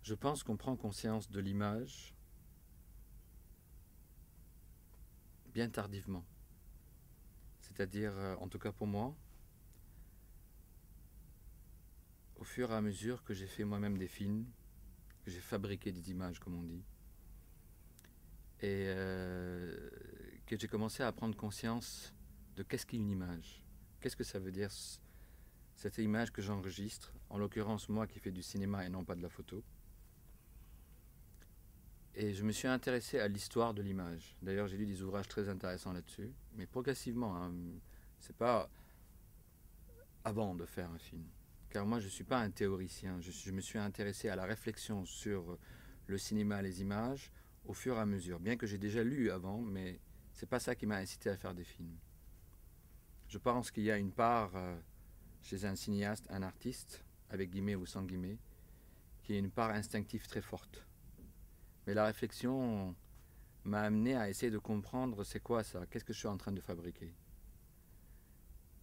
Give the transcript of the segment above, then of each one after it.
Je pense qu'on prend conscience de l'image bien tardivement. C'est-à-dire, en tout cas pour moi, au fur et à mesure que j'ai fait moi-même des films, que j'ai fabriqué des images, comme on dit, et que j'ai commencé à prendre conscience de qu'est-ce qu'est une image. Qu'est-ce que ça veut dire, cette image que j'enregistre, en l'occurrence moi qui fais du cinéma et non pas de la photo. Et je me suis intéressé à l'histoire de l'image. D'ailleurs, j'ai lu des ouvrages très intéressants là-dessus, mais progressivement. Hein, c'est pas avant de faire un film. Car moi, je ne suis pas un théoricien. Je me suis intéressé à la réflexion sur le cinéma, les images, au fur et à mesure. Bien que j'ai déjà lu avant, mais c'est pas ça qui m'a incité à faire des films. Je pense qu'il y a une part chez un cinéaste, un artiste, avec guillemets ou sans guillemets, qui est une part instinctive très forte. Mais la réflexion m'a amené à essayer de comprendre c'est quoi ça, qu'est-ce que je suis en train de fabriquer.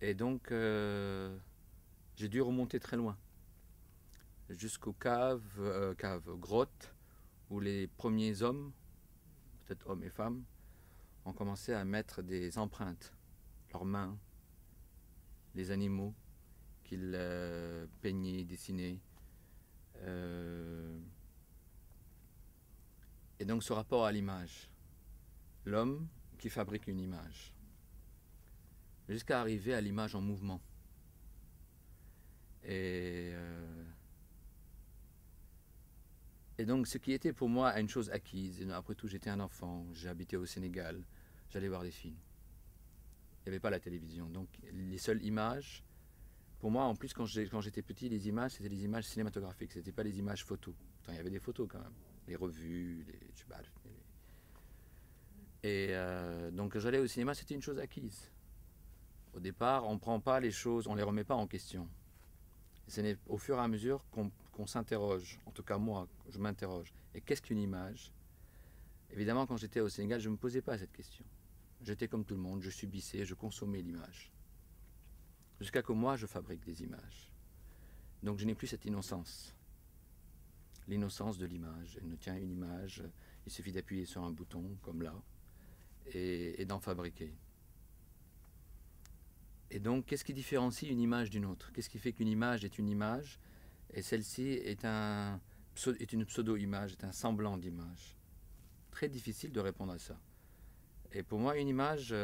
Et donc, j'ai dû remonter très loin, jusqu'aux grottes, où les premiers hommes, peut-être hommes et femmes, ont commencé à mettre des empreintes, leurs mains, les animaux qu'ils peignaient, dessinaient. Et donc ce rapport à l'image, l'homme qui fabrique une image, jusqu'à arriver à l'image en mouvement. Et donc ce qui était pour moi une chose acquise, et après tout j'étais un enfant, j'habitais au Sénégal, j'allais voir des films. Il n'y avait pas la télévision, donc les seules images, pour moi en plus quand j'étais petit, les images c'était des images cinématographiques, c'était pas des images photos. Pourtant il y avait des photos quand même, les revues, donc j'allais au cinéma, c'était une chose acquise. Au départ, on ne prend pas les choses, on ne les remet pas en question. C'est au fur et à mesure qu'on s'interroge, en tout cas moi, je m'interroge. Et qu'est-ce qu'une image? Évidemment, quand j'étais au Sénégal, je ne me posais pas cette question. J'étais comme tout le monde, je subissais, je consommais l'image. Jusqu'à que moi, je fabrique des images. Donc je n'ai plus cette innocence. L'innocence de l'image. Elle nous tient une image, il suffit d'appuyer sur un bouton, comme là, et d'en fabriquer. Et donc, qu'est-ce qui différencie une image d'une autre? Qu'est-ce qui fait qu'une image est une image et celle-ci est une pseudo-image, est un semblant d'image? Très difficile de répondre à ça. Et pour moi, une image,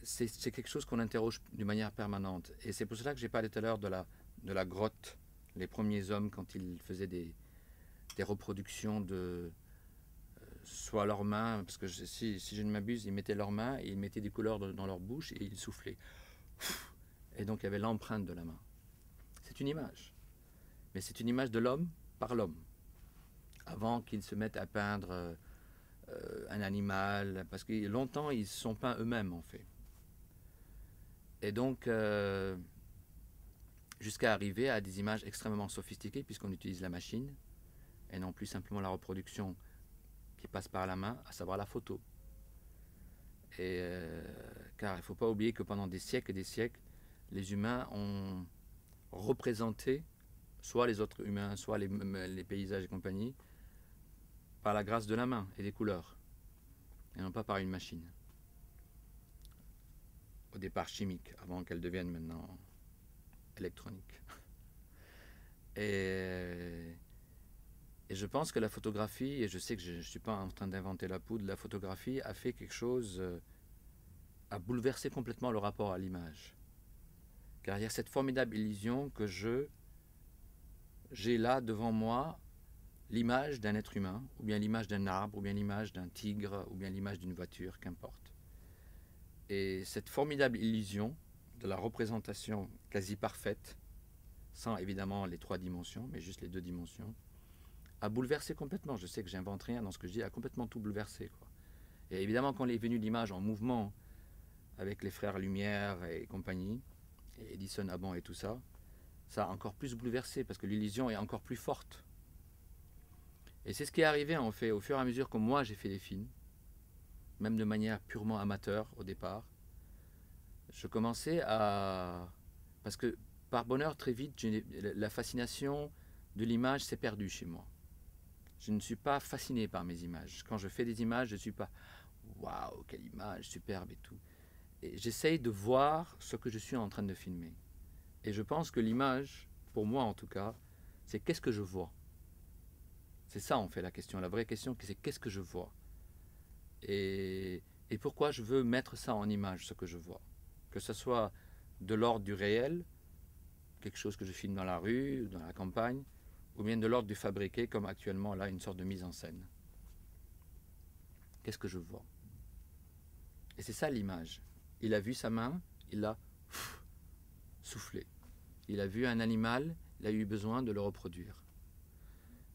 c'est quelque chose qu'on interroge d'une manière permanente. Et c'est pour cela que j'ai parlé tout à l'heure de la grotte, les premiers hommes, quand ils faisaient des reproductions de soit leurs mains, parce que si je ne m'abuse, ils mettaient leurs mains et ils mettaient des couleurs dans leur bouche et ils soufflaient. Et donc il y avait l'empreinte de la main. C'est une image. Mais c'est une image de l'homme par l'homme. Avant qu'ils se mettent à peindre un animal, parce que longtemps ils se sont peints eux-mêmes en fait. Et donc jusqu'à arriver à des images extrêmement sophistiquées puisqu'on utilise la machine et non plus simplement la reproduction qui passe par la main, à savoir la photo. Et car il ne faut pas oublier que pendant des siècles et des siècles, les humains ont représenté soit les autres humains, soit les paysages et compagnie, par la grâce de la main et des couleurs, et non pas par une machine. Au départ chimique, avant qu'elle devienne maintenant électronique. Et je pense que la photographie, et je sais que je ne suis pas en train d'inventer la poudre, la photographie a fait quelque chose, a bouleversé complètement le rapport à l'image. Car il y a cette formidable illusion que j'ai là devant moi l'image d'un être humain, ou bien l'image d'un arbre, ou bien l'image d'un tigre, ou bien l'image d'une voiture, qu'importe. Et cette formidable illusion de la représentation quasi parfaite, sans évidemment les 3 dimensions, mais juste les 2 dimensions, a bouleversé complètement. Je sais que j'invente rien dans ce que je dis, a complètement tout bouleversé, quoi. Et évidemment, quand est venue l'image en mouvement, avec les frères Lumière et compagnie, et Edison avant et tout ça, ça a encore plus bouleversé, parce que l'illusion est encore plus forte. Et c'est ce qui est arrivé, en fait, au fur et à mesure que moi j'ai fait des films, même de manière purement amateur au départ, je commençais à... Parce que par bonheur, très vite, la fascination de l'image s'est perdu chez moi. Je ne suis pas fasciné par mes images. Quand je fais des images, je ne suis pas « Waouh, quelle image, superbe et tout ». Et j'essaye de voir ce que je suis en train de filmer. Et je pense que l'image, pour moi en tout cas, c'est qu'est-ce que je vois. C'est ça en fait la question. La vraie question, c'est qu'est-ce que je vois. Et pourquoi je veux mettre ça en image, ce que je vois. Que ce soit de l'ordre du réel, quelque chose que je filme dans la rue, dans la campagne, ou bien de l'ordre du fabriqué, comme actuellement là, une sorte de mise en scène. Qu'est-ce que je vois? Et c'est ça l'image. Il a vu sa main, il l'a soufflé. Il a vu un animal, il a eu besoin de le reproduire.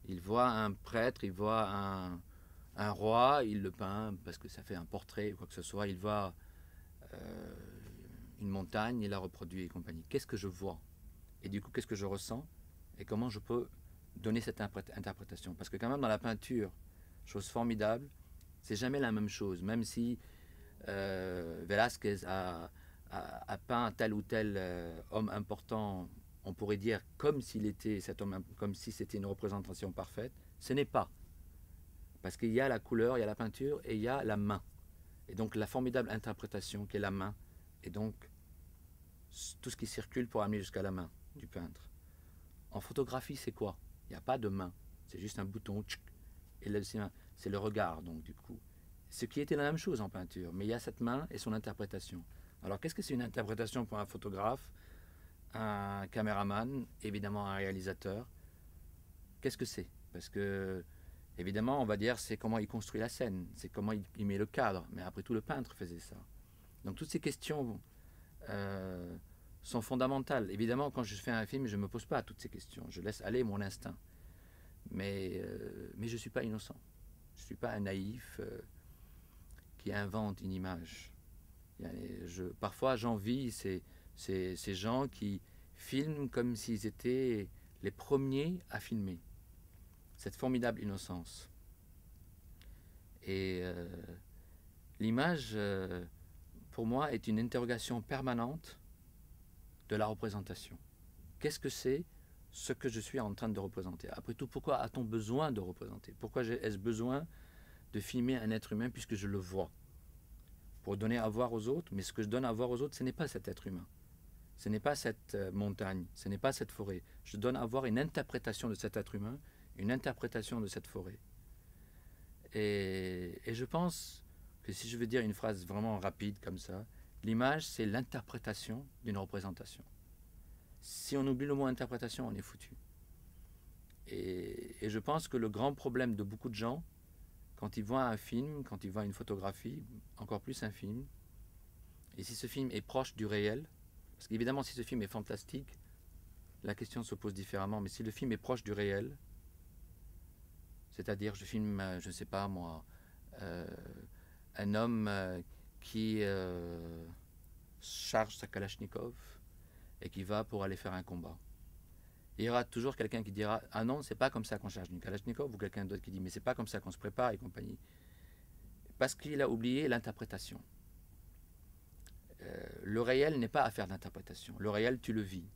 Il voit un prêtre, il voit un roi, il le peint parce que ça fait un portrait ou quoi que ce soit. Il voit une montagne, il la reproduit et compagnie. Qu'est-ce que je vois? Et du coup, qu'est-ce que je ressens? Et comment je peux donner cette interprétation? Parce que quand même dans la peinture, chose formidable, c'est jamais la même chose. Même si Velázquez a peint tel ou tel homme important, on pourrait dire comme s'il était cet homme, comme si c'était une représentation parfaite. Ce n'est pas. Parce qu'il y a la couleur, il y a la peinture et il y a la main. Et donc la formidable interprétation qui est la main. Et donc tout ce qui circule pour amener jusqu'à la main du peintre. En photographie, c'est quoi? Il n'y a pas de main. C'est juste un bouton. Et là, c'est le regard, donc du coup. Ce qui était la même chose en peinture. Mais il y a cette main et son interprétation. Alors qu'est-ce que c'est une interprétation pour un photographe, un caméraman, évidemment un réalisateur? Qu'est-ce que c'est? Parce que, évidemment, on va dire c'est comment il construit la scène, c'est comment il met le cadre. Mais après tout, le peintre faisait ça. Donc toutes ces questions sont fondamentales. Évidemment, quand je fais un film, je ne me pose pas toutes ces questions. Je laisse aller mon instinct. Mais je ne suis pas innocent. Je ne suis pas un naïf qui invente une image. Parfois, j'envie ces gens qui filment comme s'ils étaient les premiers à filmer. Cette formidable innocence. Et l'image, pour moi, est une interrogation permanente de la représentation. Qu'est-ce que c'est ce que je suis en train de représenter? Après tout, pourquoi a-t-on besoin de représenter? Pourquoi ai-je besoin de filmer un être humain puisque je le vois? Pour donner à voir aux autres, mais ce que je donne à voir aux autres, ce n'est pas cet être humain. Ce n'est pas cette montagne, ce n'est pas cette forêt. Je donne à voir une interprétation de cet être humain, une interprétation de cette forêt. Et je pense que si je veux dire une phrase vraiment rapide comme ça, l'image, c'est l'interprétation d'une représentation. Si on oublie le mot interprétation, on est foutu. Et je pense que le grand problème de beaucoup de gens, quand ils voient un film, quand ils voient une photographie, encore plus un film, et si ce film est proche du réel, parce qu'évidemment si ce film est fantastique, la question se pose différemment, mais si le film est proche du réel, c'est-à-dire je filme, je ne sais pas moi, un homme qui charge sa Kalachnikov et qui va pour aller faire un combat. Il y aura toujours quelqu'un qui dira « Ah non, c'est pas comme ça qu'on charge une Kalachnikov » ou quelqu'un d'autre qui dit « Mais c'est pas comme ça qu'on se prépare » et compagnie. Parce qu'il a oublié l'interprétation. Le réel n'est pas affaire d'interprétation. Le réel, tu le vis.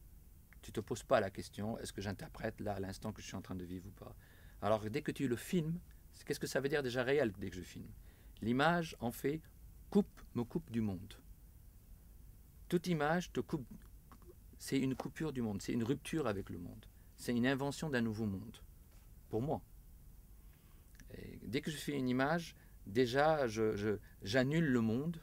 Tu ne te poses pas la question « Est-ce que j'interprète là à l'instant que je suis en train de vivre ou pas ?» Alors dès que tu le filmes, qu'est-ce que ça veut dire déjà réel dès que je filme? L'image, en fait, me coupe du monde. Toute image te coupe. C'est une coupure du monde, c'est une rupture avec le monde. C'est une invention d'un nouveau monde, pour moi. Et dès que je fais une image, déjà, j'annule le monde.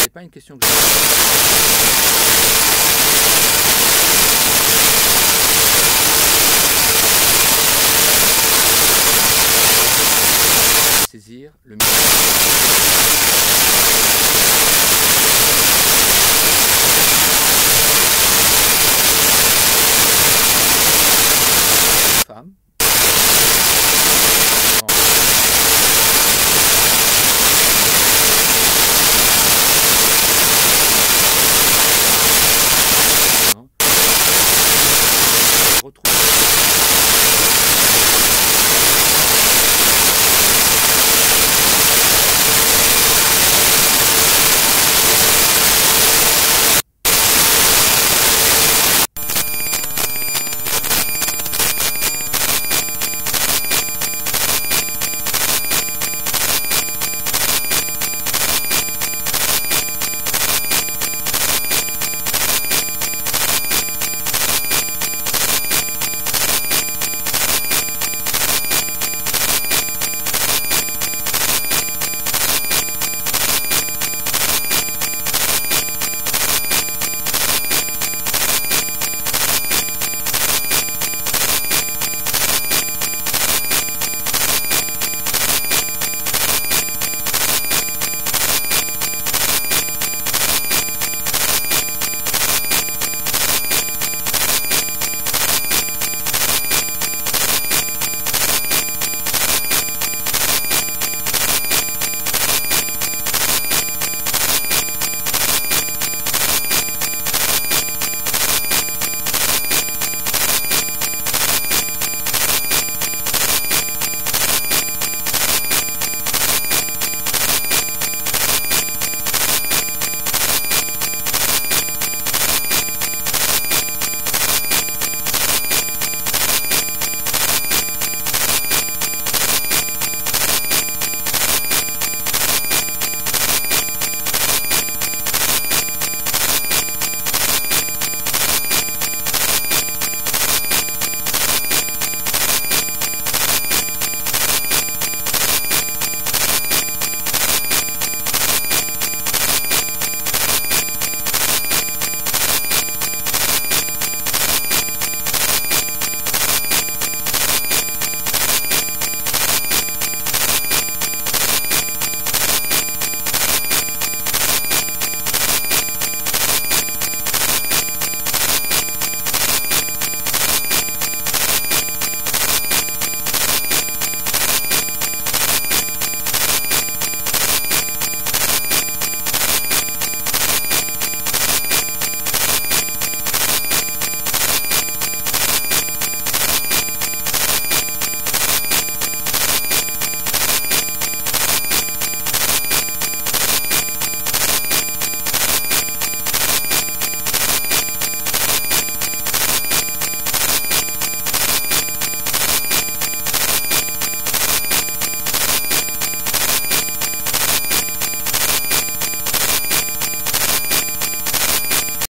C'est pas une question que saisir le